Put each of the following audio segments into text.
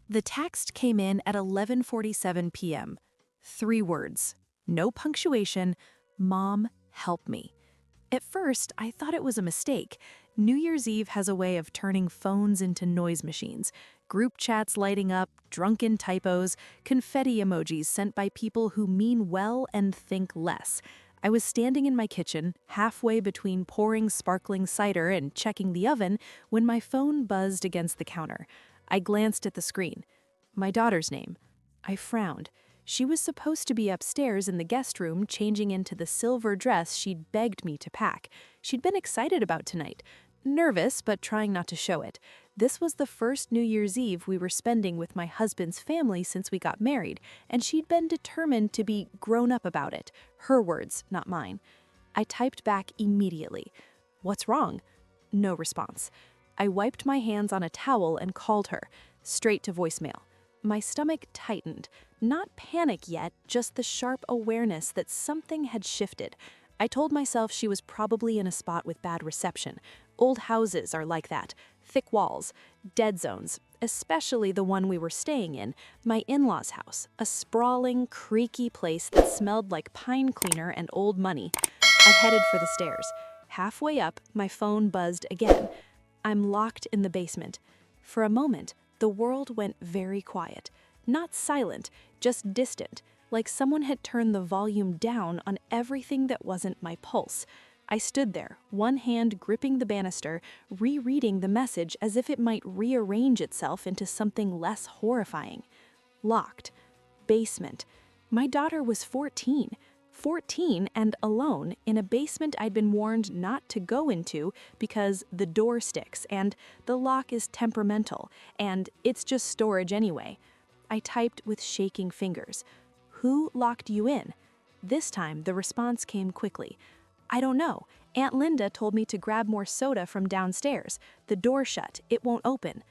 The text came in at 11:47 p.m. 3 words. No punctuation. Mom, help me. At first, I thought it was a mistake. New Year's Eve has a way of turning phones into noise machines. Group chats lighting up, drunken typos, confetti emojis sent by people who mean well and think less. I was standing in my kitchen, halfway between pouring sparkling cider and checking the oven, when my phone buzzed against the counter. I glanced at the screen. My daughter's name. I frowned. She was supposed to be upstairs in the guest room changing into the silver dress she'd begged me to pack. She'd been excited about tonight. Nervous, but trying not to show it. This was the first New Year's Eve we were spending with my husband's family since we got married, and she'd been determined to be grown up about it. Her words, not mine. I typed back immediately. "What's wrong?" No response. I wiped my hands on a towel and called her, straight to voicemail. My stomach tightened. Not panic yet, just the sharp awareness that something had shifted. I told myself she was probably in a spot with bad reception. Old houses are like that. Thick walls, dead zones, especially the one we were staying in, my in-laws' house, a sprawling, creaky place that smelled like pine cleaner and old money. I headed for the stairs. Halfway up, my phone buzzed again. I'm locked in the basement. For a moment, the world went very quiet. Not silent, just distant, like someone had turned the volume down on everything that wasn't my pulse. I stood there, one hand gripping the banister, rereading the message as if it might rearrange itself into something less horrifying. Locked. Basement. My daughter was 14. 14 and alone in a basement I'd been warned not to go into because the door sticks and the lock is temperamental and it's just storage anyway. I typed with shaking fingers. "Who locked you in?" This time the response came quickly. "I don't know. Aunt Linda told me to grab more soda from downstairs. The door shut. It won't open."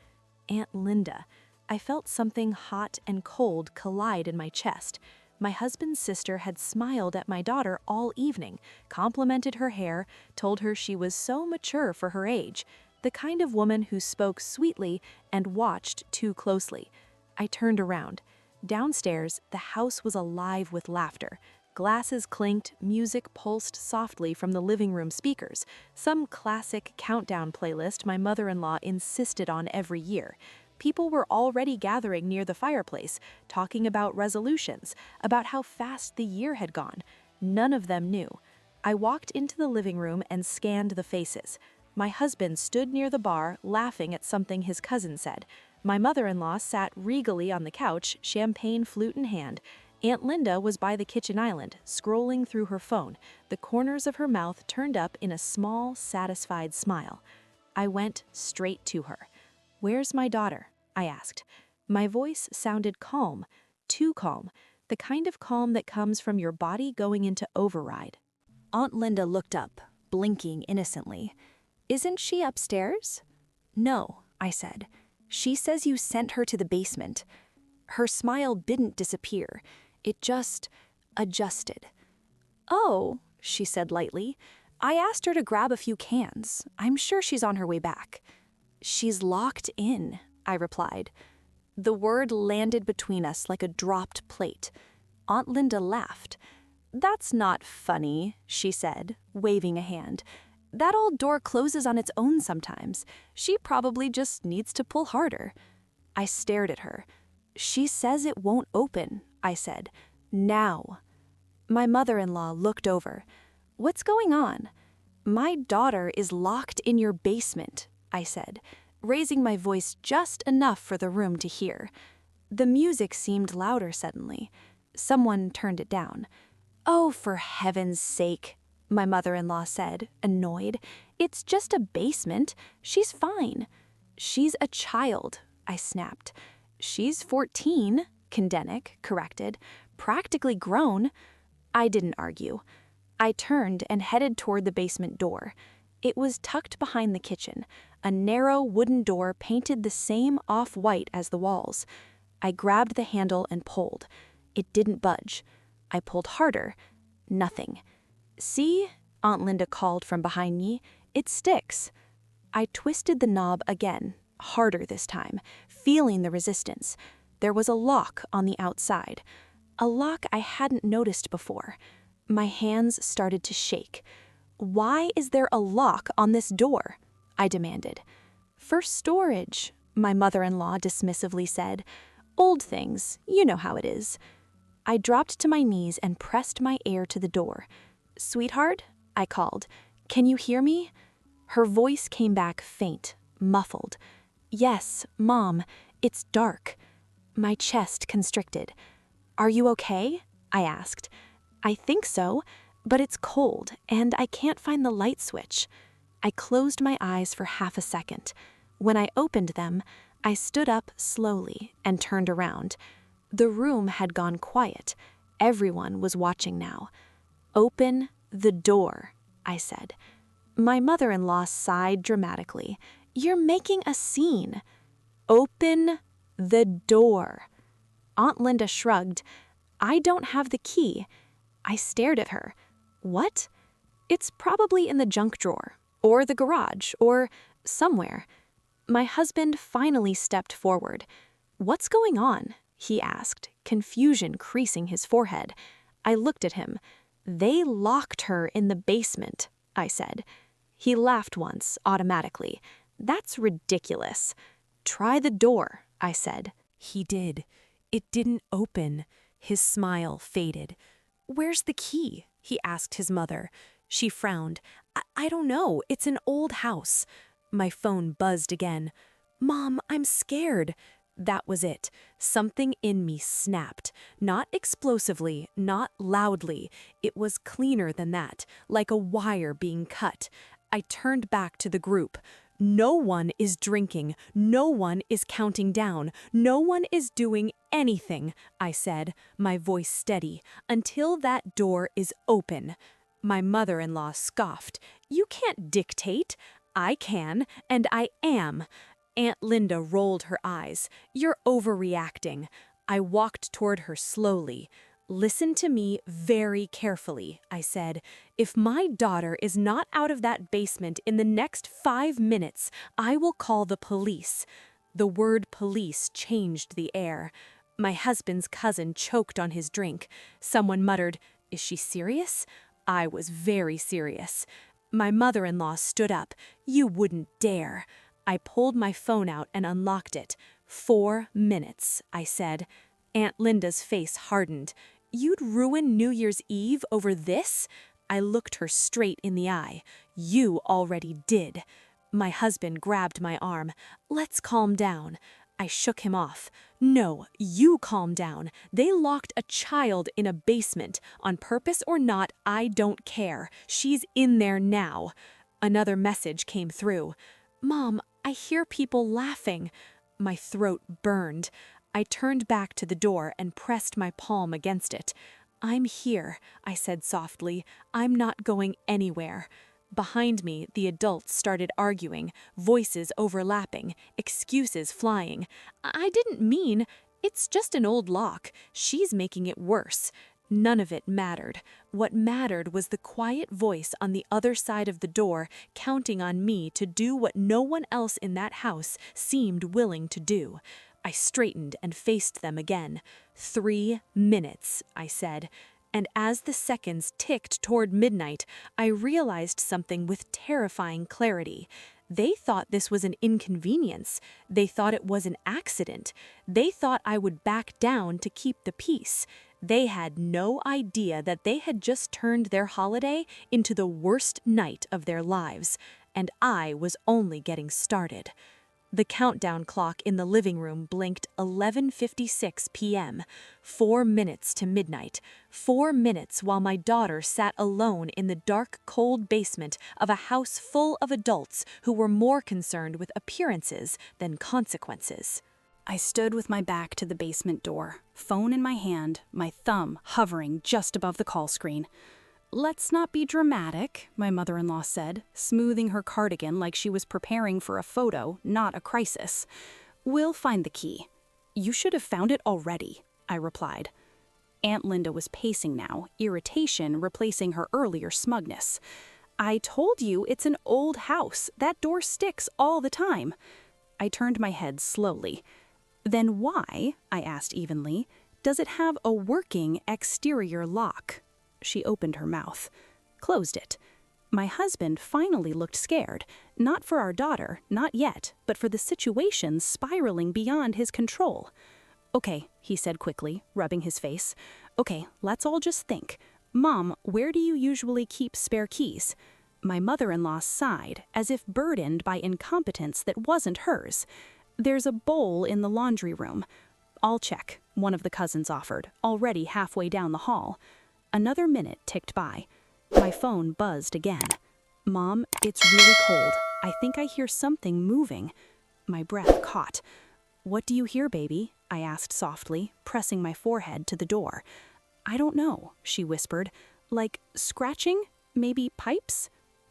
Aunt Linda. I felt something hot and cold collide in my chest. My husband's sister had smiled at my daughter all evening, complimented her hair, told her she was so mature for her age, the kind of woman who spoke sweetly and watched too closely. I turned around. Downstairs, the house was alive with laughter. Glasses clinked, music pulsed softly from the living room speakers, some classic countdown playlist my mother-in-law insisted on every year. People were already gathering near the fireplace, talking about resolutions, about how fast the year had gone. None of them knew. I walked into the living room and scanned the faces. My husband stood near the bar, laughing at something his cousin said. My mother-in-law sat regally on the couch, champagne flute in hand. Aunt Linda was by the kitchen island, scrolling through her phone, the corners of her mouth turned up in a small, satisfied smile. I went straight to her. "Where's my daughter?" I asked. My voice sounded calm, too calm, the kind of calm that comes from your body going into override. Aunt Linda looked up, blinking innocently. "Isn't she upstairs?" "No," I said. "She says you sent her to the basement." Her smile didn't disappear. It just adjusted. "Oh," she said lightly. "I asked her to grab a few cans. I'm sure she's on her way back." "She's locked in," I replied. The word landed between us like a dropped plate. Aunt Linda laughed. "That's not funny," she said, waving a hand. "That old door closes on its own sometimes. She probably just needs to pull harder." I stared at her. "She says it won't open," I said. "Now." My mother-in-law looked over. "What's going on?" "My daughter is locked in your basement," I said, raising my voice just enough for the room to hear. The music seemed louder suddenly. Someone turned it down. "Oh, for heaven's sake," my mother-in-law said, annoyed. "It's just a basement. She's fine." "She's a child," I snapped. "She's 14, Kendenik corrected. "Practically grown." I didn't argue. I turned and headed toward the basement door. It was tucked behind the kitchen, a narrow wooden door painted the same off-white as the walls. I grabbed the handle and pulled. It didn't budge. I pulled harder. Nothing. "See?" Aunt Linda called from behind me. "It sticks." I twisted the knob again. harder this time, feeling the resistance. There was a lock on the outside, a lock I hadn't noticed before. My hands started to shake. "Why is there a lock on this door?" I demanded. "For storage," my mother-in-law dismissively said. "Old things, you know how it is." I dropped to my knees and pressed my ear to the door. "Sweetheart," I called, "can you hear me?" Her voice came back faint, muffled. "Yes, Mom, it's dark." My chest constricted. "Are you okay?" I asked. "I think so, but it's cold and I can't find the light switch." I closed my eyes for half a second. When I opened them, I stood up slowly and turned around. The room had gone quiet. Everyone was watching now. "Open the door," I said. My mother-in-law sighed dramatically. "You're making a scene." "Open the door." Aunt Linda shrugged. "I don't have the key." I stared at her. "What?" "It's probably in the junk drawer, or the garage, or somewhere." My husband finally stepped forward. "What's going on?" he asked, confusion creasing his forehead. I looked at him. "They locked her in the basement," I said. He laughed once, automatically. "That's ridiculous." "Try the door," I said. He did. It didn't open. His smile faded. "Where's the key?" he asked his mother. She frowned. I don't know. It's an old house." My phone buzzed again. "Mom, I'm scared." That was it. Something in me snapped. Not explosively, not loudly. It was cleaner than that, like a wire being cut. I turned back to the group. No one is drinking. No one is counting down. No one is doing anything, I said, my voice steady, until that door is open. My mother-in-law scoffed. "You can't dictate." "I can, and I am." Aunt Linda rolled her eyes. "You're overreacting." I walked toward her slowly. "Listen to me very carefully," I said. "If my daughter is not out of that basement in the next 5 minutes, I will call the police." The word police changed the air. My husband's cousin choked on his drink. Someone muttered, "Is she serious?" I was very serious. My mother-in-law stood up. "You wouldn't dare." I pulled my phone out and unlocked it. 4 minutes, I said. Aunt Linda's face hardened. "You'd ruin New Year's Eve over this?" I looked her straight in the eye. "You already did." My husband grabbed my arm. "Let's calm down." I shook him off. "No, you calm down. They locked a child in a basement. On purpose or not, I don't care. She's in there now." Another message came through. "Mom, I hear people laughing." My throat burned. I turned back to the door and pressed my palm against it. "I'm here," I said softly. "I'm not going anywhere." Behind me, the adults started arguing, voices overlapping, excuses flying. "I didn't mean. It's just an old lock. She's making it worse." None of it mattered. What mattered was the quiet voice on the other side of the door, counting on me to do what no one else in that house seemed willing to do. I straightened and faced them again. 3 minutes, I said. And as the seconds ticked toward midnight, I realized something with terrifying clarity. They thought this was an inconvenience. They thought it was an accident. They thought I would back down to keep the peace. They had no idea that they had just turned their holiday into the worst night of their lives, and I was only getting started. The countdown clock in the living room blinked 11:56 p.m., 4 minutes to midnight, 4 minutes while my daughter sat alone in the dark, cold basement of a house full of adults who were more concerned with appearances than consequences. I stood with my back to the basement door, phone in my hand, my thumb hovering just above the call screen. "Let's not be dramatic," my mother-in-law said, smoothing her cardigan like she was preparing for a photo, not a crisis. "We'll find the key." "You should have found it already," I replied. Aunt Linda was pacing now, irritation replacing her earlier smugness. "I told you it's an old house. That door sticks all the time." I turned my head slowly. Then why, I asked evenly, does it have a working exterior lock? She opened her mouth, closed it. My husband finally looked scared, not for our daughter, not yet, but for the situation spiraling beyond his control. Okay, he said quickly, rubbing his face. Okay, let's all just think. Mom, where do you usually keep spare keys? My mother-in-law sighed, as if burdened by incompetence that wasn't hers. There's a bowl in the laundry room. I'll check, one of the cousins offered, already halfway down the hall. Another minute ticked by. My phone buzzed again. Mom, it's really cold. I think I hear something moving. My breath caught. What do you hear, baby? I asked softly, pressing my forehead to the door. I don't know, she whispered. Like scratching? Maybe pipes?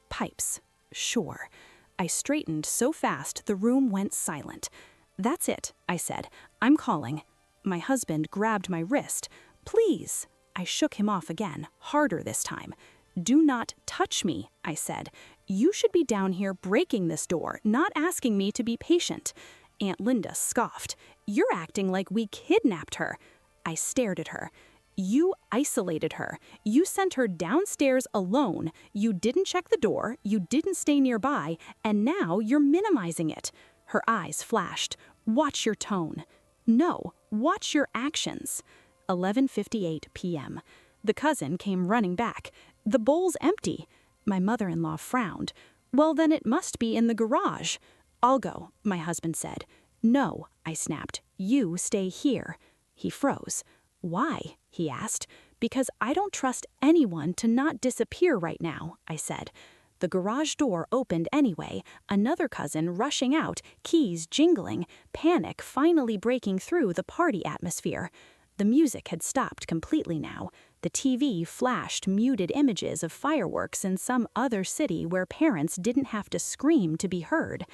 Pipes. Sure. I straightened so fast the room went silent. That's it, I said. I'm calling. My husband grabbed my wrist. Please. I shook him off again, harder this time. Do not touch me, I said. You should be down here breaking this door, not asking me to be patient. Aunt Linda scoffed. You're acting like we kidnapped her. I stared at her. You isolated her. You sent her downstairs alone. You didn't check the door. You didn't stay nearby. And now you're minimizing it. Her eyes flashed. Watch your tone. No, watch your actions. 11:58 p.m. The cousin came running back. The bowl's empty. My mother-in-law frowned. Well, then it must be in the garage. I'll go, my husband said. No, I snapped. You stay here. He froze. Why? He asked. Because I don't trust anyone to not disappear right now, I said. The garage door opened anyway, another cousin rushing out, keys jingling, panic finally breaking through the party atmosphere. The music had stopped completely now. The TV flashed muted images of fireworks in some other city where parents didn't have to scream to be heard.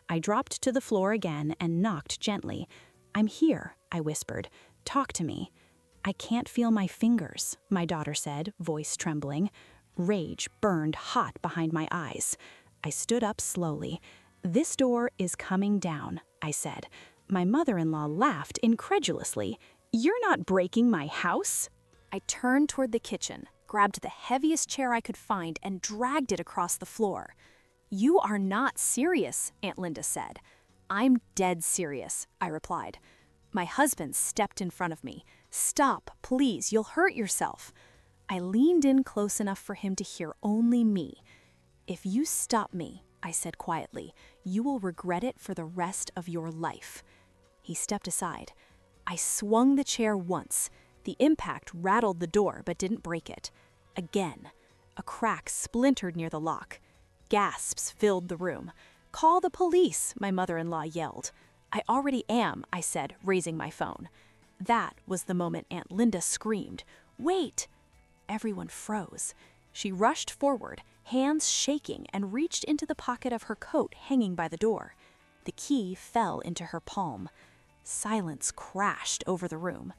I dropped to the floor again and knocked gently. I'm here, I whispered. Talk to me. I can't feel my fingers, my daughter said, voice trembling. Rage burned hot behind my eyes. I stood up slowly. This door is coming down, I said. My mother-in-law laughed incredulously. You're not breaking my house? I turned toward the kitchen, grabbed the heaviest chair I could find, and dragged it across the floor. You are not serious, Aunt Linda said. I'm dead serious, I replied. My husband stepped in front of me. Stop, please, you'll hurt yourself. I leaned in close enough for him to hear only me. If you stop me, I said quietly, you will regret it for the rest of your life. He stepped aside. I swung the chair once. The impact rattled the door but didn't break it. Again. A crack splintered near the lock. Gasps filled the room. Call the police, my mother-in-law yelled. I already am, I said, raising my phone. That was the moment Aunt Linda screamed. Wait! Everyone froze. She rushed forward, hands shaking, and reached into the pocket of her coat hanging by the door. The key fell into her palm. Silence crashed over the room.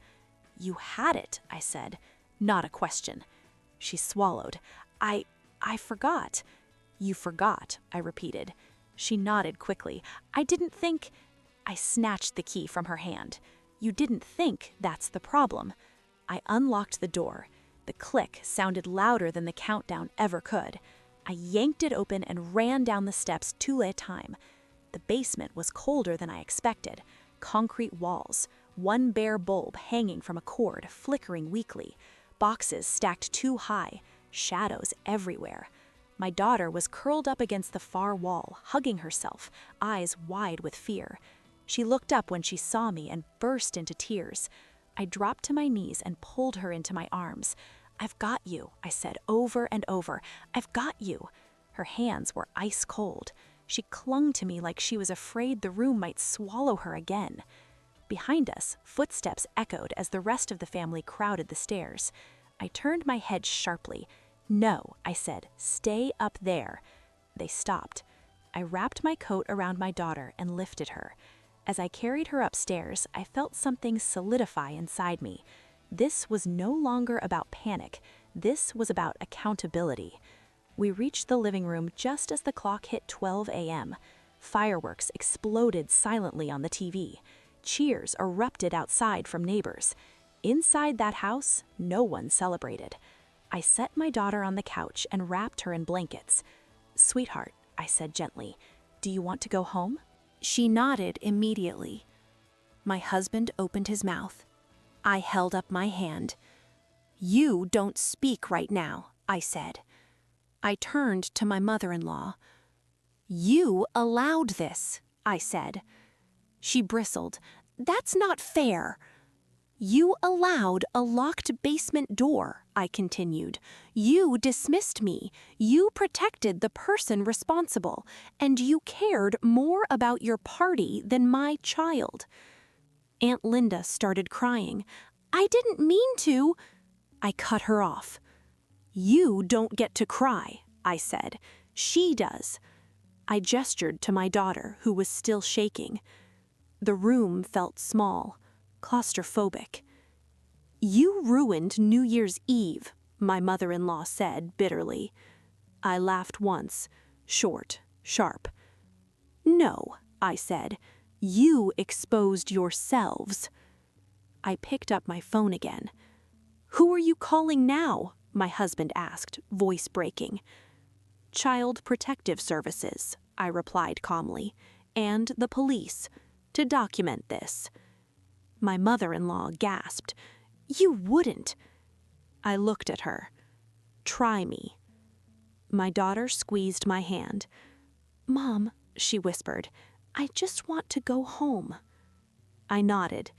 You had it, I said. Not a question. She swallowed. I forgot. You forgot, I repeated. She nodded quickly. I didn't think... I snatched the key from her hand. You didn't think that's the problem. I unlocked the door. The click sounded louder than the countdown ever could. I yanked it open and ran down the steps 2 at a time. The basement was colder than I expected. Concrete walls, one bare bulb hanging from a cord, flickering weakly, boxes stacked too high, shadows everywhere. My daughter was curled up against the far wall, hugging herself, eyes wide with fear. She looked up when she saw me and burst into tears. I dropped to my knees and pulled her into my arms. I've got you, I said over and over. I've got you. Her hands were ice cold. She clung to me like she was afraid the room might swallow her again. Behind us, footsteps echoed as the rest of the family crowded the stairs. I turned my head sharply. No, I said, stay up there. They stopped. I wrapped my coat around my daughter and lifted her. As I carried her upstairs, I felt something solidify inside me. This was no longer about panic. This was about accountability. We reached the living room just as the clock hit 12 a.m. Fireworks exploded silently on the TV. Cheers erupted outside from neighbors. Inside that house, no one celebrated. I set my daughter on the couch and wrapped her in blankets. "Sweetheart," I said gently, "do you want to go home?" She nodded immediately. My husband opened his mouth. I held up my hand. "You don't speak right now," I said. I turned to my mother-in-law. "You allowed this," I said. She bristled. "That's not fair." "You allowed a locked basement door," I continued. "You dismissed me. You protected the person responsible, and you cared more about your party than my child." Aunt Linda started crying. "I didn't mean to." I cut her off. "You don't get to cry," I said. "She does." I gestured to my daughter, who was still shaking. The room felt small, claustrophobic. "You ruined New Year's Eve," my mother-in-law said bitterly. I laughed once, short, sharp. "No," I said. "You exposed yourselves." I picked up my phone again. "Who are you calling now?" my husband asked, voice breaking. "Child Protective Services," I replied calmly, "and the police, to document this." My mother-in-law gasped. "You wouldn't." I looked at her. "Try me." My daughter squeezed my hand. "Mom," she whispered, "I just want to go home." I nodded.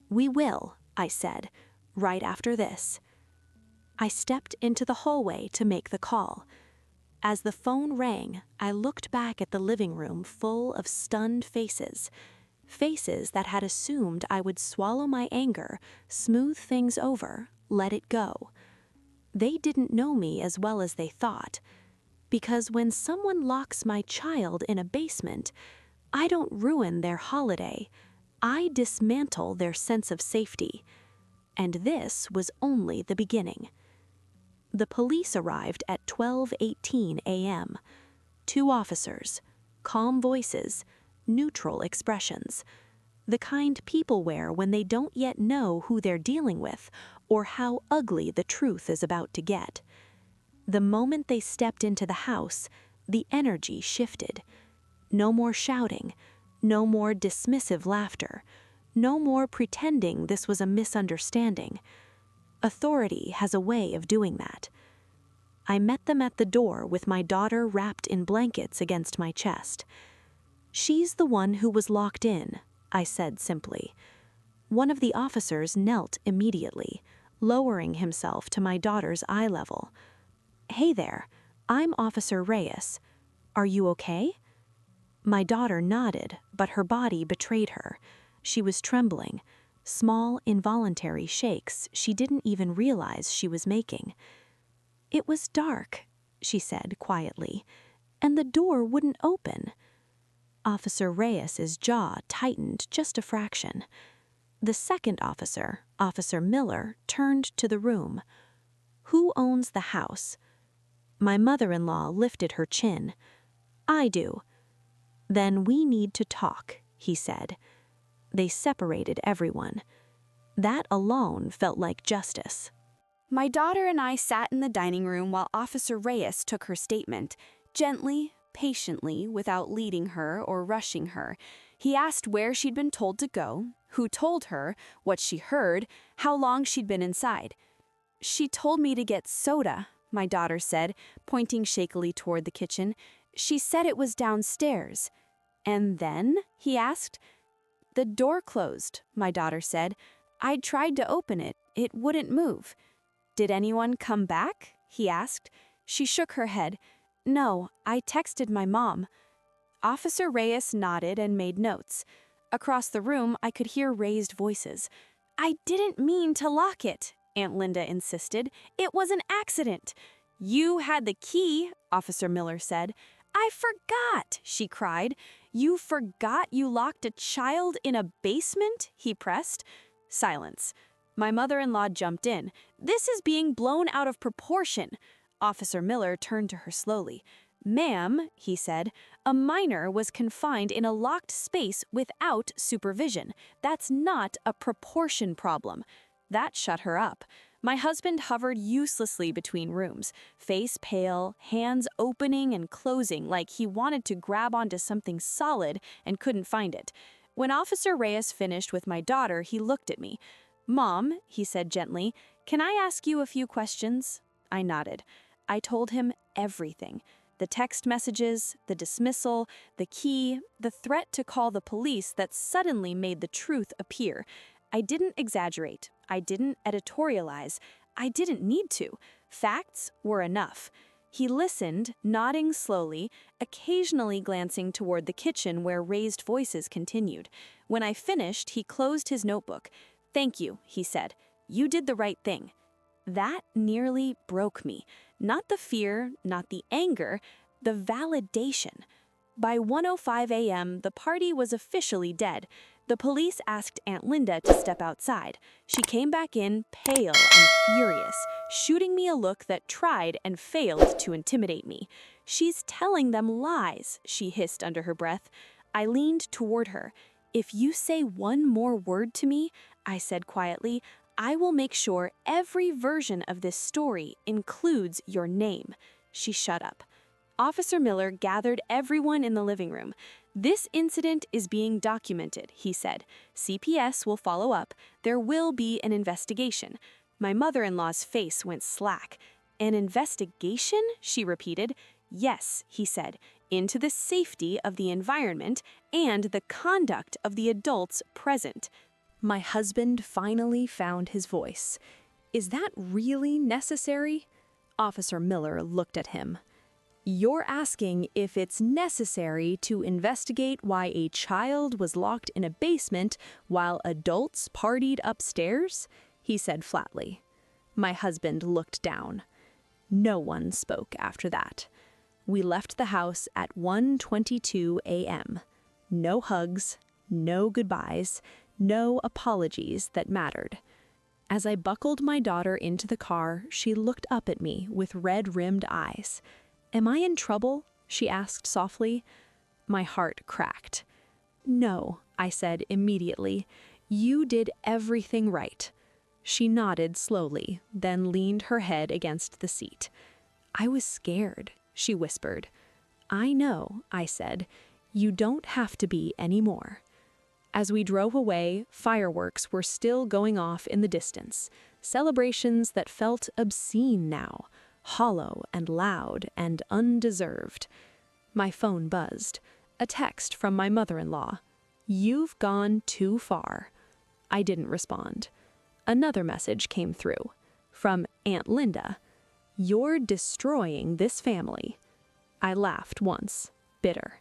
"We will," I said, "right after this." I stepped into the hallway to make the call. As the phone rang, I looked back at the living room full of stunned faces. Faces that had assumed I would swallow my anger, smooth things over, let it go. They didn't know me as well as they thought. Because when someone locks my child in a basement, I don't ruin their holiday. I dismantle their sense of safety. And this was only the beginning. The police arrived at 12:18 a.m. 2 officers, calm voices, neutral expressions. The kind people wear when they don't yet know who they're dealing with or how ugly the truth is about to get. The moment they stepped into the house, the energy shifted. No more shouting, no more dismissive laughter, no more pretending this was a misunderstanding. Authority has a way of doing that. I met them at the door with my daughter wrapped in blankets against my chest. "She's the one who was locked in," I said simply. One of the officers knelt immediately, lowering himself to my daughter's eye level. "Hey there, I'm Officer Reyes. Are you okay?" My daughter nodded, but her body betrayed her. She was trembling, small, involuntary shakes she didn't even realize she was making. "It was dark," she said quietly, "and the door wouldn't open." Officer Reyes's jaw tightened just a fraction. The second officer, Officer Miller, turned to the room. "Who owns the house?" My mother-in-law lifted her chin. "I do." "Then we need to talk," he said. They separated everyone. That alone felt like justice. My daughter and I sat in the dining room while Officer Reyes took her statement. Gently, patiently, without leading her or rushing her. He asked where she'd been told to go, who told her, what she heard, how long she'd been inside. "She told me to get soda," my daughter said, pointing shakily toward the kitchen. "She said it was downstairs." "And then?" he asked. "The door closed," my daughter said. "I tried to open it. It wouldn't move." "Did anyone come back?" he asked. She shook her head. "No, I texted my mom." Officer Reyes nodded and made notes. Across the room, I could hear raised voices. "I didn't mean to lock it," Aunt Linda insisted. "It was an accident." "You had the key," Officer Miller said. "I forgot," she cried. "You forgot you locked a child in a basement?" he pressed. Silence. My mother-in-law jumped in. "This is being blown out of proportion." Officer Miller turned to her slowly. "Ma'am," he said, "a minor was confined in a locked space without supervision. That's not a proportion problem." That shut her up. My husband hovered uselessly between rooms, face pale, hands opening and closing like he wanted to grab onto something solid and couldn't find it. When Officer Reyes finished with my daughter, he looked at me. "Mom," he said gently, "can I ask you a few questions?" I nodded. I told him everything. The text messages, the dismissal, the key, the threat to call the police that suddenly made the truth appear. I didn't exaggerate. I didn't editorialize. I didn't need to. Facts were enough. He listened, nodding slowly, occasionally glancing toward the kitchen where raised voices continued. When I finished, he closed his notebook. "Thank you," he said. "You did the right thing." That nearly broke me. Not the fear, not the anger, the validation. By 1:05 a.m., the party was officially dead. The police asked Aunt Linda to step outside. She came back in, pale and furious, shooting me a look that tried and failed to intimidate me. "She's telling them lies," she hissed under her breath. I leaned toward her. "If you say one more word to me," I said quietly, "I will make sure every version of this story includes your name." She shut up. Officer Miller gathered everyone in the living room. "This incident is being documented," he said. "CPS will follow up. There will be an investigation." My mother-in-law's face went slack. "An investigation?" she repeated. "Yes," he said, "into the safety of the environment and the conduct of the adults present." My husband finally found his voice. "Is that really necessary?" Officer Miller looked at him. "You're asking if it's necessary to investigate why a child was locked in a basement while adults partied upstairs?" he said flatly. My husband looked down. No one spoke after that. We left the house at 1:22 a.m. No hugs, no goodbyes, no apologies that mattered. As I buckled my daughter into the car, she looked up at me with red-rimmed eyes. "Am I in trouble?" she asked softly. My heart cracked. "No," I said immediately. "You did everything right." She nodded slowly, then leaned her head against the seat. "I was scared," she whispered. "I know," I said. "You don't have to be anymore." As we drove away, fireworks were still going off in the distance, celebrations that felt obscene now, hollow and loud and undeserved. My phone buzzed. A text from my mother-in-law. "You've gone too far." I didn't respond. Another message came through. From Aunt Linda. "You're destroying this family." I laughed once, bitter.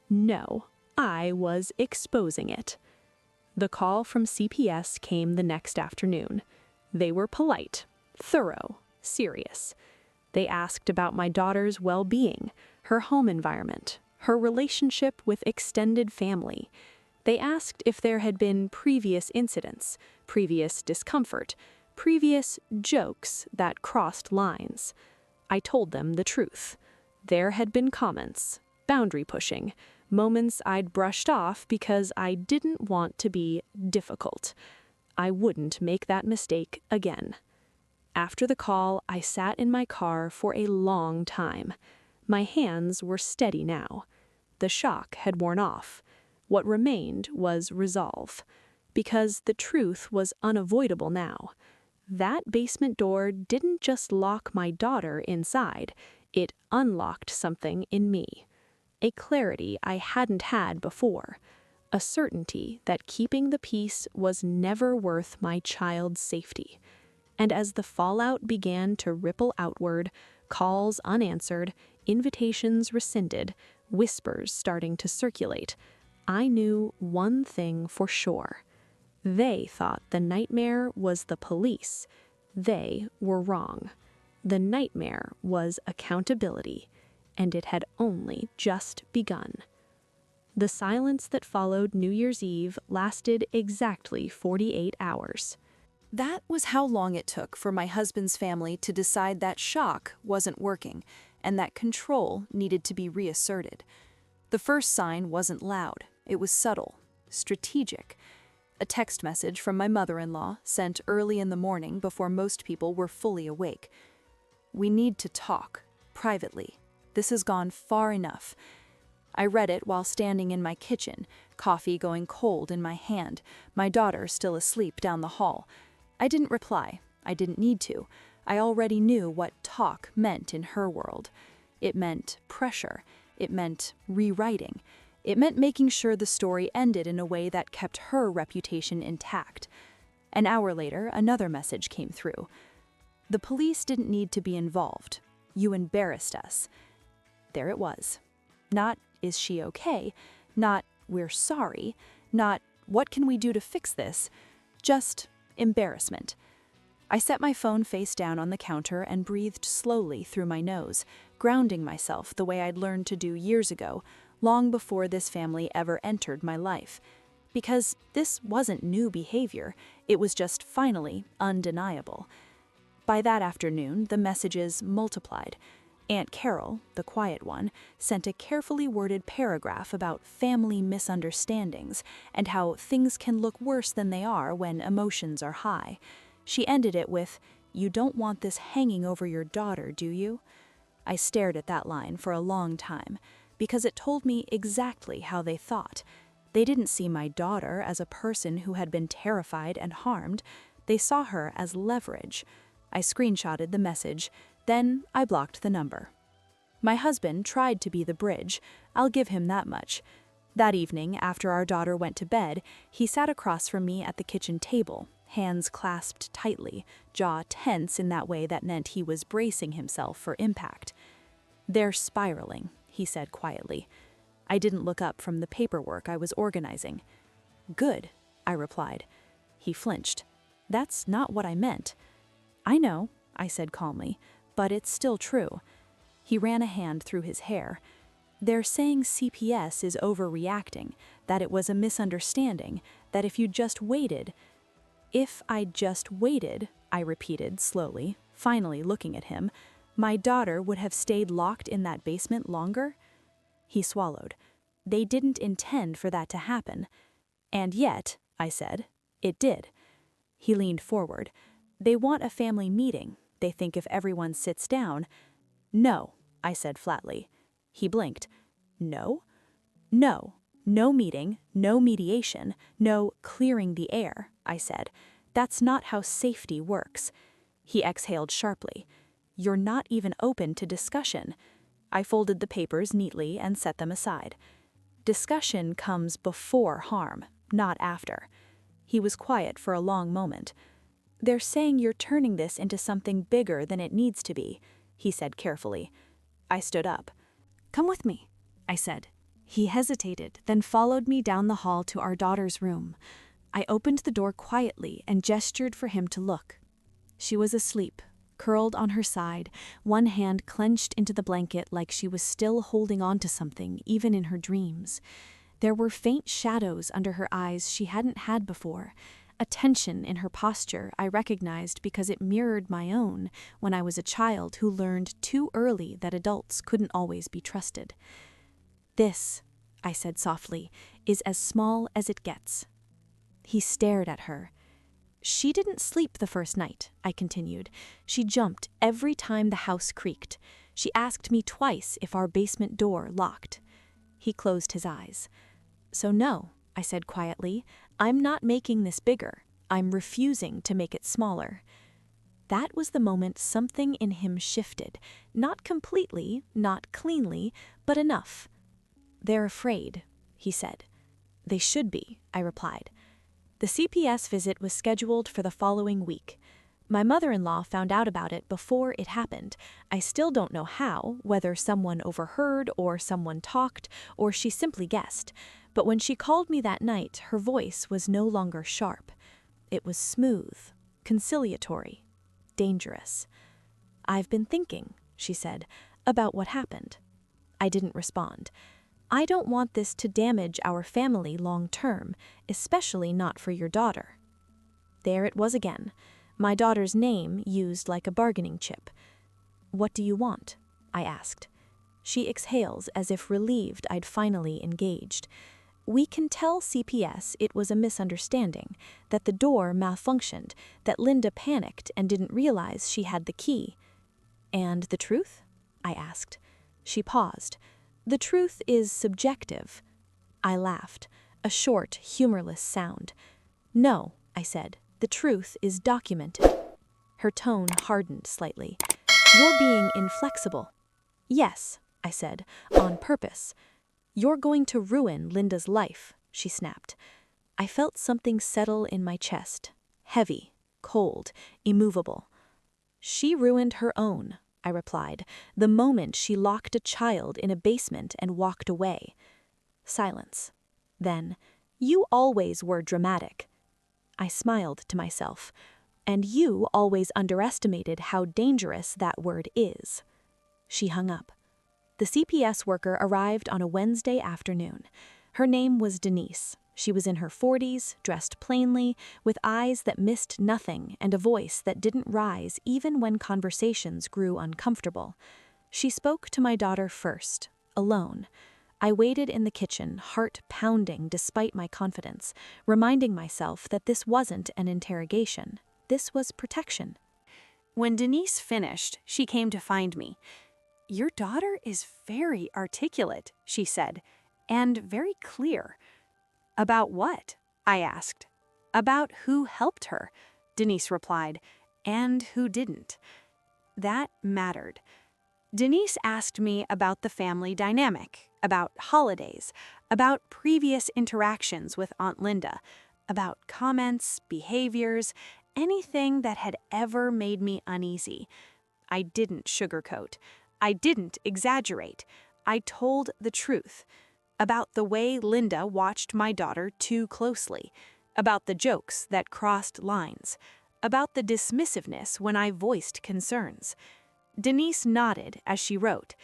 No, I was exposing it. The call from CPS came the next afternoon. They were polite, thorough, serious. They asked about my daughter's well-being, her home environment, her relationship with extended family. They asked if there had been previous incidents, previous discomfort, previous jokes that crossed lines. I told them the truth. There had been comments, boundary pushing, moments I'd brushed off because I didn't want to be difficult. I wouldn't make that mistake again. After the call, I sat in my car for a long time. My hands were steady now. The shock had worn off. What remained was resolve. Because the truth was unavoidable now. That basement door didn't just lock my daughter inside, it unlocked something in me. A clarity I hadn't had before. A certainty that keeping the peace was never worth my child's safety. And as the fallout began to ripple outward, calls unanswered, invitations rescinded, whispers starting to circulate, I knew one thing for sure. They thought the nightmare was the police. They were wrong. The nightmare was accountability, and it had only just begun. The silence that followed New Year's Eve lasted exactly 48 hours. That was how long it took for my husband's family to decide that shock wasn't working, and that control needed to be reasserted. The first sign wasn't loud, it was subtle, strategic. A text message from my mother-in-law, sent early in the morning before most people were fully awake. "We need to talk, privately. This has gone far enough." I read it while standing in my kitchen, coffee going cold in my hand, my daughter still asleep down the hall. I didn't reply. I didn't need to. I already knew what talk meant in her world. It meant pressure. It meant rewriting. It meant making sure the story ended in a way that kept her reputation intact. An hour later, another message came through. "The police didn't need to be involved. You embarrassed us." There it was. Not, "Is she okay?" Not, "We're sorry." Not, "What can we do to fix this?" Just embarrassment. I set my phone face down on the counter and breathed slowly through my nose, grounding myself the way I'd learned to do years ago, long before this family ever entered my life. Because this wasn't new behavior, it was just finally undeniable. By that afternoon, the messages multiplied. Aunt Carol, the quiet one, sent a carefully worded paragraph about family misunderstandings and how things can look worse than they are when emotions are high. She ended it with, "You don't want this hanging over your daughter, do you?" I stared at that line for a long time, because it told me exactly how they thought. They didn't see my daughter as a person who had been terrified and harmed. They saw her as leverage. I screenshotted the message, then I blocked the number. My husband tried to be the bridge, I'll give him that much. That evening, after our daughter went to bed, he sat across from me at the kitchen table, hands clasped tightly, jaw tense in that way that meant he was bracing himself for impact. "They're spiraling," he said quietly. I didn't look up from the paperwork I was organizing. "Good," I replied. He flinched. "That's not what I meant." "I know," I said calmly, "but it's still true." He ran a hand through his hair. "They're saying CPS is overreacting, that it was a misunderstanding, that if you just waited—" "If I just waited," I repeated slowly, finally looking at him, "my daughter would have stayed locked in that basement longer?" He swallowed. "They didn't intend for that to happen." "And yet," I said, "it did." He leaned forward. "They want a family meeting. They think if everyone sits down—" "No," I said flatly. He blinked. "No?" "No. No meeting, no mediation, no clearing the air," I said. "That's not how safety works." He exhaled sharply. "You're not even open to discussion." I folded the papers neatly and set them aside. "Discussion comes before harm, not after." He was quiet for a long moment. "They're saying you're turning this into something bigger than it needs to be," he said carefully. I stood up. "Come with me," I said. He hesitated, then followed me down the hall to our daughter's room. I opened the door quietly and gestured for him to look. She was asleep, curled on her side, one hand clenched into the blanket like she was still holding on to something, even in her dreams. There were faint shadows under her eyes she hadn't had before, a tension in her posture I recognized because it mirrored my own when I was a child who learned too early that adults couldn't always be trusted. "This," I said softly, "is as small as it gets." He stared at her. "She didn't sleep the first night," I continued. "She jumped every time the house creaked. She asked me twice if our basement door locked." He closed his eyes. "So no," I said quietly, "I'm not making this bigger. I'm refusing to make it smaller." That was the moment something in him shifted, not completely, not cleanly, but enough. "They're afraid," he said. "They should be," I replied. The CPS visit was scheduled for the following week. My mother-in-law found out about it before it happened. I still don't know how, whether someone overheard or someone talked, or she simply guessed. But when she called me that night, her voice was no longer sharp. It was smooth, conciliatory, dangerous. "I've been thinking," she said, "about what happened." I didn't respond. "I don't want this to damage our family long term, especially not for your daughter." There it was again, my daughter's name used like a bargaining chip. "What do you want?" I asked. She exhales as if relieved I'd finally engaged. We can tell CPS it was a misunderstanding, that the door malfunctioned, that Linda panicked and didn't realize she had the key. And the truth? I asked. She paused. The truth is subjective. I laughed, a short, humorless sound. No, I said, the truth is documented. Her tone hardened slightly. You're being inflexible. Yes, I said, on purpose. You're going to ruin Linda's life, she snapped. I felt something settle in my chest, heavy, cold, immovable. She ruined her own, I replied, the moment she locked a child in a basement and walked away. Silence. Then, you always were dramatic. I smiled to myself. And you always underestimated how dangerous that word is. She hung up. The CPS worker arrived on a Wednesday afternoon. Her name was Denise. She was in her 40s, dressed plainly, with eyes that missed nothing and a voice that didn't rise even when conversations grew uncomfortable. She spoke to my daughter first, alone. I waited in the kitchen, heart pounding despite my confidence, reminding myself that this wasn't an interrogation. This was protection. When Denise finished, she came to find me. "Your daughter is very articulate," she said, "and very clear." "About what?" I asked. "About who helped her," Denise replied, "and who didn't." That mattered. Denise asked me about the family dynamic, about holidays, about previous interactions with Aunt Linda, about comments, behaviors, anything that had ever made me uneasy. I didn't sugarcoat. I didn't exaggerate. I told the truth. About the way Linda watched my daughter too closely. About the jokes that crossed lines. About the dismissiveness when I voiced concerns. Denise nodded as she wrote.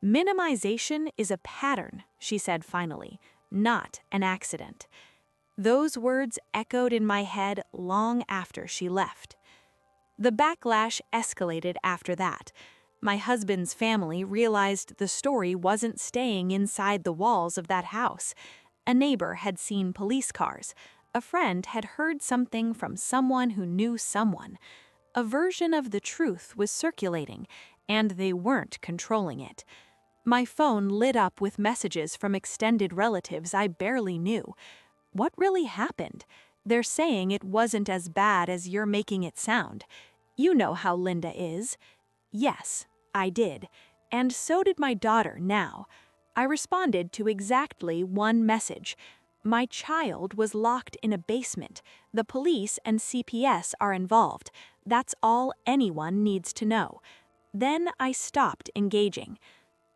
"Minimization is a pattern," she said finally, "not an accident." Those words echoed in my head long after she left. The backlash escalated after that. My husband's family realized the story wasn't staying inside the walls of that house. A neighbor had seen police cars. A friend had heard something from someone who knew someone. A version of the truth was circulating, and they weren't controlling it. My phone lit up with messages from extended relatives I barely knew. What really happened? They're saying it wasn't as bad as you're making it sound. You know how Linda is. Yes, I did. And so did my daughter now. I responded to exactly one message. My child was locked in a basement. The police and CPS are involved. That's all anyone needs to know. Then I stopped engaging.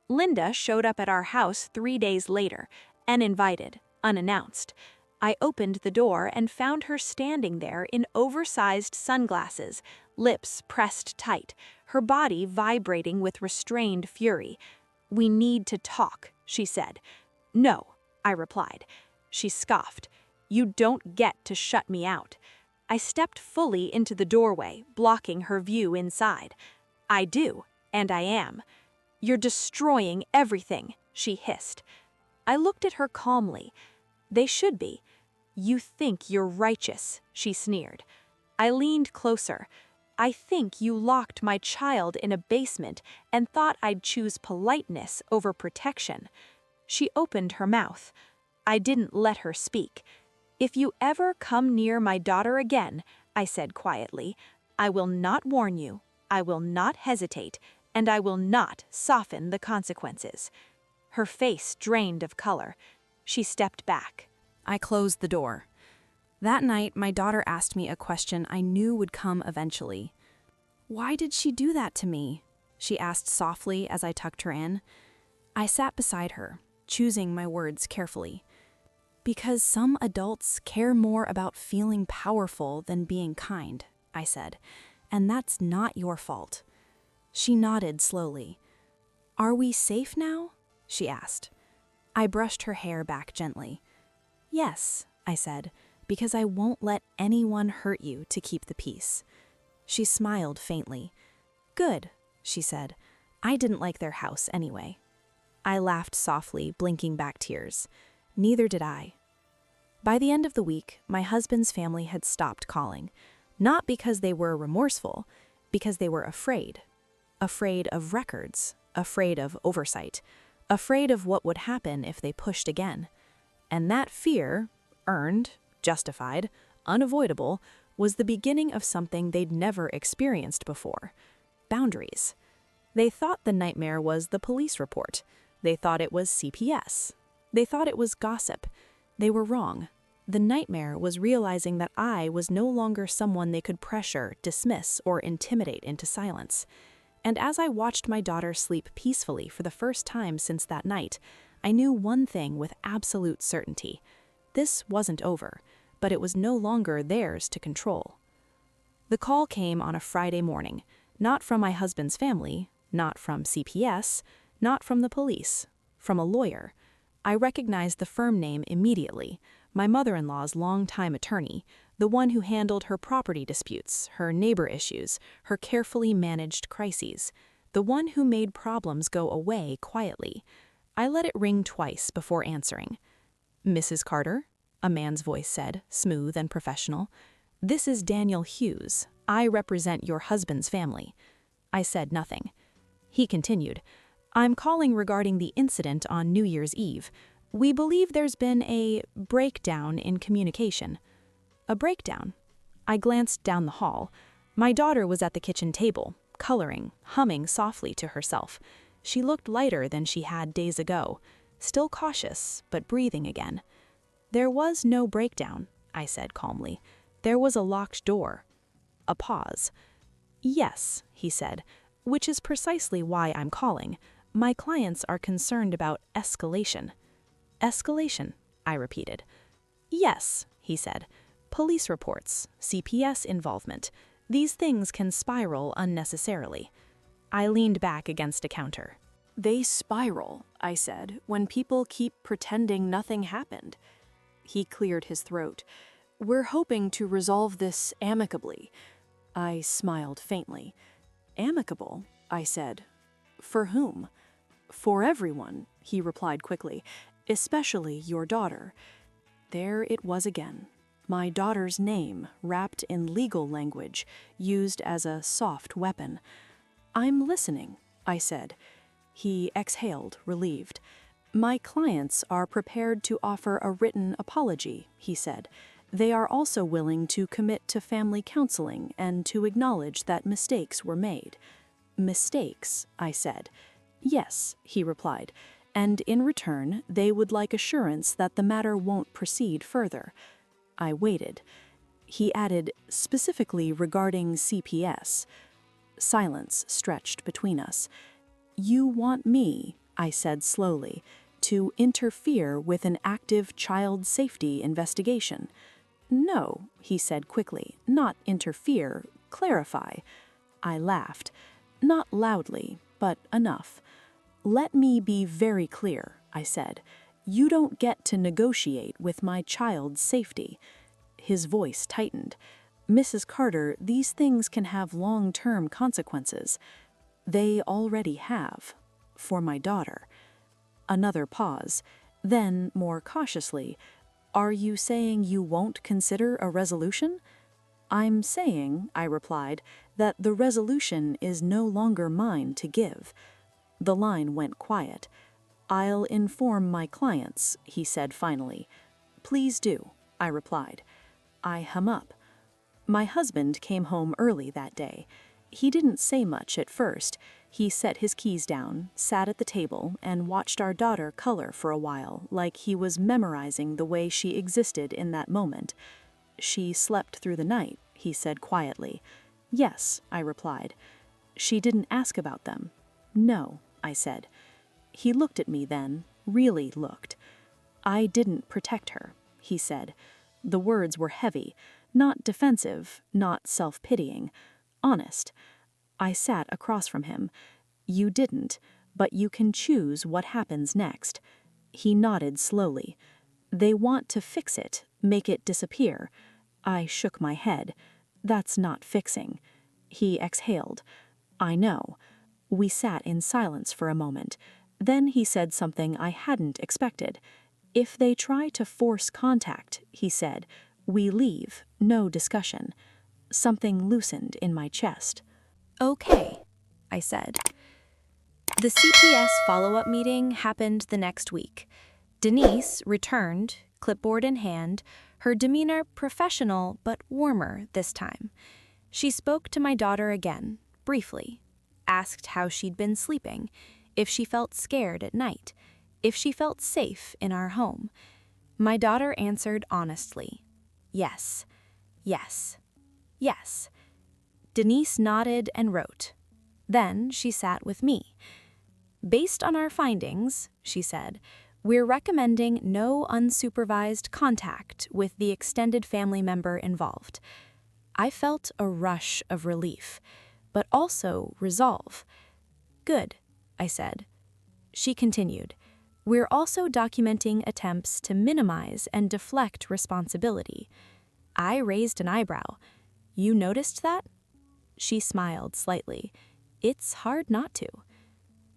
Linda showed up at our house 3 days later, uninvited, unannounced. I opened the door and found her standing there in oversized sunglasses, lips pressed tight, her body vibrating with restrained fury. "We need to talk," she said. "No," I replied. She scoffed. "You don't get to shut me out." I stepped fully into the doorway, blocking her view inside. "I do, and I am." "You're destroying everything," she hissed. I looked at her calmly. "They should be." "You think you're righteous," she sneered. I leaned closer. "I think you locked my child in a basement and thought I'd choose politeness over protection." She opened her mouth. I didn't let her speak. "If you ever come near my daughter again," I said quietly, "I will not warn you, I will not hesitate, and I will not soften the consequences." Her face drained of color. She stepped back. I closed the door. That night, my daughter asked me a question I knew would come eventually. "Why did she do that to me?" she asked softly as I tucked her in. I sat beside her, choosing my words carefully. "Because some adults care more about feeling powerful than being kind," I said, "and that's not your fault." She nodded slowly. "Are we safe now?" she asked. I brushed her hair back gently. "Yes," I said, "because I won't let anyone hurt you to keep the peace." She smiled faintly. "Good," she said. I didn't like their house anyway. I laughed softly, blinking back tears. Neither did I. By the end of the week, my husband's family had stopped calling. Not because they were remorseful, because they were afraid. Afraid of records, afraid of oversight, afraid of what would happen if they pushed again. And that fear, earned, justified, unavoidable, was the beginning of something they'd never experienced before. Boundaries. They thought the nightmare was the police report. They thought it was CPS. They thought it was gossip. They were wrong. The nightmare was realizing that I was no longer someone they could pressure, dismiss, or intimidate into silence. And as I watched my daughter sleep peacefully for the first time since that night, I knew one thing with absolute certainty. This wasn't over, but it was no longer theirs to control. The call came on a Friday morning, not from my husband's family, not from CPS, not from the police, from a lawyer. I recognized the firm name immediately, my mother-in-law's longtime attorney, the one who handled her property disputes, her neighbor issues, her carefully managed crises, the one who made problems go away quietly. I let it ring twice before answering. "Mrs. Carter?" a man's voice said, smooth and professional. "This is Daniel Hughes. I represent your husband's family." I said nothing. He continued, "I'm calling regarding the incident on New Year's Eve. We believe there's been a breakdown in communication." A breakdown? I glanced down the hall. My daughter was at the kitchen table, coloring, humming softly to herself. She looked lighter than she had days ago, still cautious, but breathing again. "There was no breakdown," I said calmly. "There was a locked door." A pause. "Yes," he said, "which is precisely why I'm calling. My clients are concerned about escalation." "Escalation," I repeated. "Yes," he said. "Police reports, CPS involvement. These things can spiral unnecessarily." I leaned back against a counter. "They spiral," I said, "when people keep pretending nothing happened." He cleared his throat. "We're hoping to resolve this amicably." I smiled faintly. "Amicable?" I said. "For whom?" "For everyone," he replied quickly, "especially your daughter." There it was again. My daughter's name, wrapped in legal language, used as a soft weapon. "I'm listening," I said. He exhaled, relieved. "My clients are prepared to offer a written apology," he said. "They are also willing to commit to family counseling and to acknowledge that mistakes were made." "Mistakes?" I said. "Yes," he replied, "and in return, they would like assurance that the matter won't proceed further." I waited. He added, "Specifically regarding CPS." Silence stretched between us. "You want me," I said slowly, "to interfere with an active child safety investigation." "No," he said quickly, "not interfere, clarify." I laughed. Not loudly, but enough. "Let me be very clear," I said. "You don't get to negotiate with my child's safety." His voice tightened. "Mrs. Carter, these things can have long-term consequences." "They already have. For my daughter." Another pause. Then, more cautiously, "Are you saying you won't consider a resolution?" "I'm saying," I replied, "that the resolution is no longer mine to give." The line went quiet. "I'll inform my clients," he said finally. "Please do," I replied. I hung up. My husband came home early that day. He didn't say much at first. He set his keys down, sat at the table, and watched our daughter color for a while, like he was memorizing the way she existed in that moment. "She slept through the night," he said quietly. "Yes," I replied. "She didn't ask about them?" "No," I said. He looked at me then, really looked. "I didn't protect her," he said. The words were heavy, not defensive, not self-pitying, honest. I sat across from him. "You didn't, but you can choose what happens next." He nodded slowly. "They want to fix it, make it disappear." I shook my head. "That's not fixing." He exhaled. "I know. We sat in silence for a moment. Then he said something I hadn't expected. "If they try to force contact," he said, "we leave, no discussion." Something loosened in my chest. "Okay," I said. The CPS follow-up meeting happened the next week. Denise returned, clipboard in hand, her demeanor professional but warmer this time. She spoke to my daughter again, briefly, asked how she'd been sleeping, if she felt scared at night, if she felt safe in our home. My daughter answered honestly, yes, yes, yes. Denise nodded and wrote. Then she sat with me. "Based on our findings," she said, "we're recommending no unsupervised contact with the extended family member involved." I felt a rush of relief, but also resolve. "Good," I said. She continued, "We're also documenting attempts to minimize and deflect responsibility." I raised an eyebrow. "You noticed that?" She smiled slightly. "It's hard not to."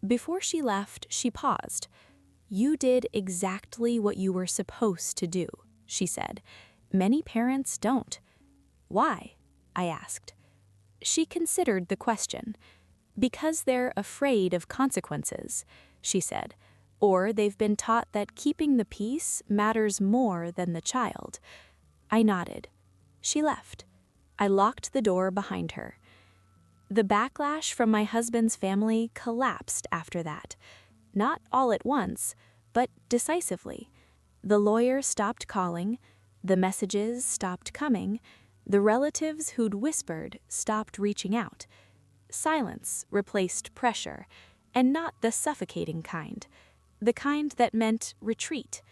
Before she left, she paused. "You did exactly what you were supposed to do," she said. "Many parents don't." "Why?" I asked. She considered the question. "Because they're afraid of consequences," she said, "or they've been taught that keeping the peace matters more than the child." I nodded. She left. I locked the door behind her. The backlash from my husband's family collapsed after that. Not all at once, but decisively. The lawyer stopped calling, the messages stopped coming, the relatives who'd whispered stopped reaching out. Silence replaced pressure, and not the suffocating kind. The kind that meant retreat.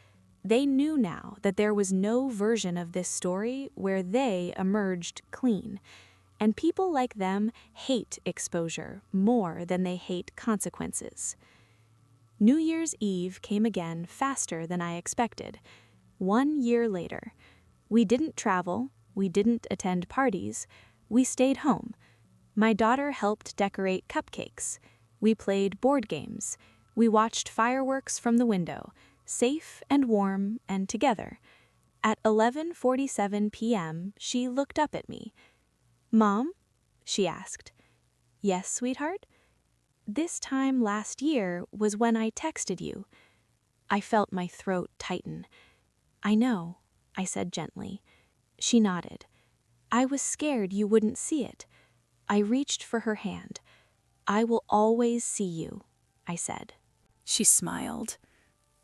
They knew now that there was no version of this story where they emerged clean. And people like them hate exposure more than they hate consequences. New Year's Eve came again faster than I expected. 1 year later. We didn't travel, we didn't attend parties, we stayed home. My daughter helped decorate cupcakes. We played board games. We watched fireworks from the window, safe and warm and together. At 11:47 p.m., she looked up at me. "Mom?" she asked. "Yes, sweetheart?" "This time last year was when I texted you." I felt my throat tighten. "I know," I said gently. She nodded. "I was scared you wouldn't see it." I reached for her hand. "I will always see you," I said. She smiled.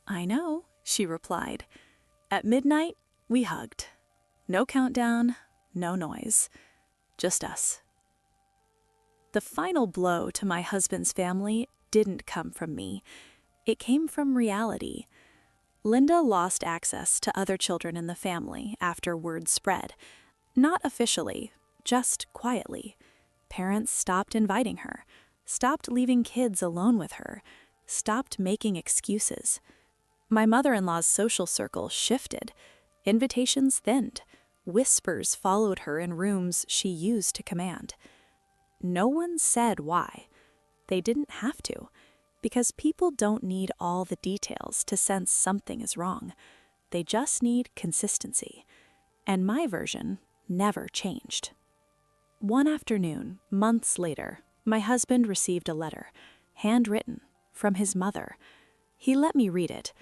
"I know," she replied. At midnight, we hugged. No countdown, no noise. Just us. The final blow to my husband's family didn't come from me. It came from reality. Linda lost access to other children in the family after word spread. Not officially, just quietly. Parents stopped inviting her, stopped leaving kids alone with her, stopped making excuses. My mother-in-law's social circle shifted. Invitations thinned. Whispers followed her in rooms she used to command. No one said why. They didn't have to, because people don't need all the details to sense something is wrong. They just need consistency. And my version never changed. One afternoon, months later, my husband received a letter, handwritten, from his mother. He let me read it.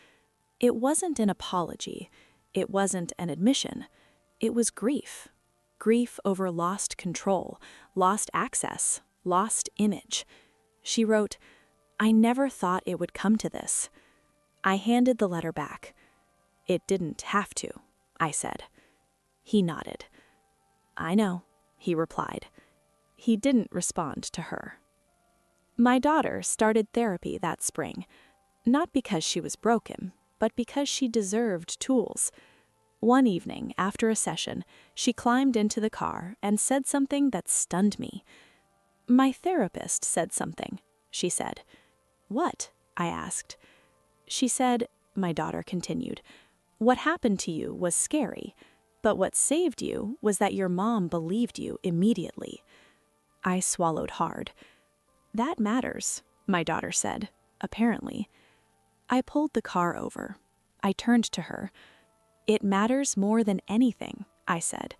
It wasn't an apology. It wasn't an admission. It was grief. Grief over lost control, lost access, lost image. She wrote, "I never thought it would come to this." I handed the letter back. "It didn't have to," I said. He nodded. "I know," he replied. He didn't respond to her. My daughter started therapy that spring, not because she was broken, but because she deserved tools. One evening, after a session, she climbed into the car and said something that stunned me. "My therapist said something," she said. "What?" I asked. She said, my daughter continued, "What happened to you was scary, but what saved you was that your mom believed you immediately." I swallowed hard. That matters, my daughter said, apparently. I pulled the car over. I turned to her. It matters more than anything, I said.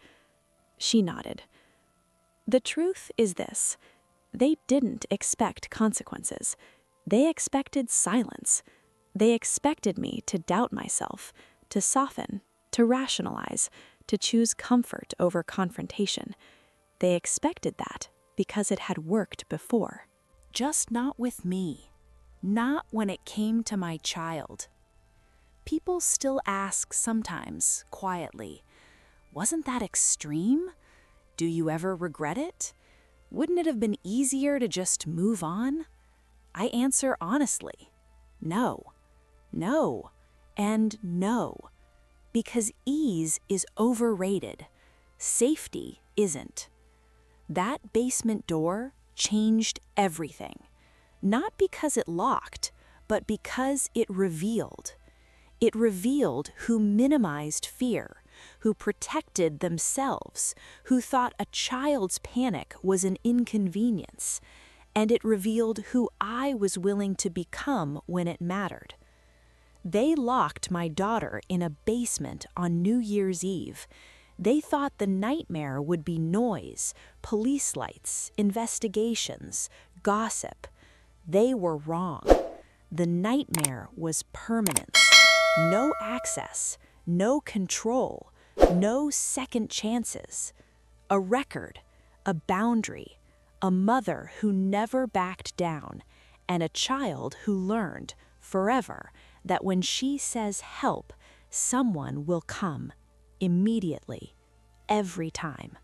She nodded. The truth is this. They didn't expect consequences. They expected silence. They expected me to doubt myself, to soften, to rationalize, to choose comfort over confrontation. They expected that because it had worked before. Just not with me. Not when it came to my child. People still ask sometimes, quietly, wasn't that extreme? Do you ever regret it? Wouldn't it have been easier to just move on? I answer honestly, no, no, and no. Because ease is overrated. Safety isn't. That basement door changed everything. Not because it locked, but because it revealed. It revealed who minimized fear, who protected themselves, who thought a child's panic was an inconvenience, and it revealed who I was willing to become when it mattered. They locked my daughter in a basement on New Year's Eve. They thought the nightmare would be noise, police lights, investigations, gossip. They were wrong. The nightmare was permanence. No access, no control, no second chances. A record, a boundary, a mother who never backed down, and a child who learned forever that when she says help, someone will come immediately, every time.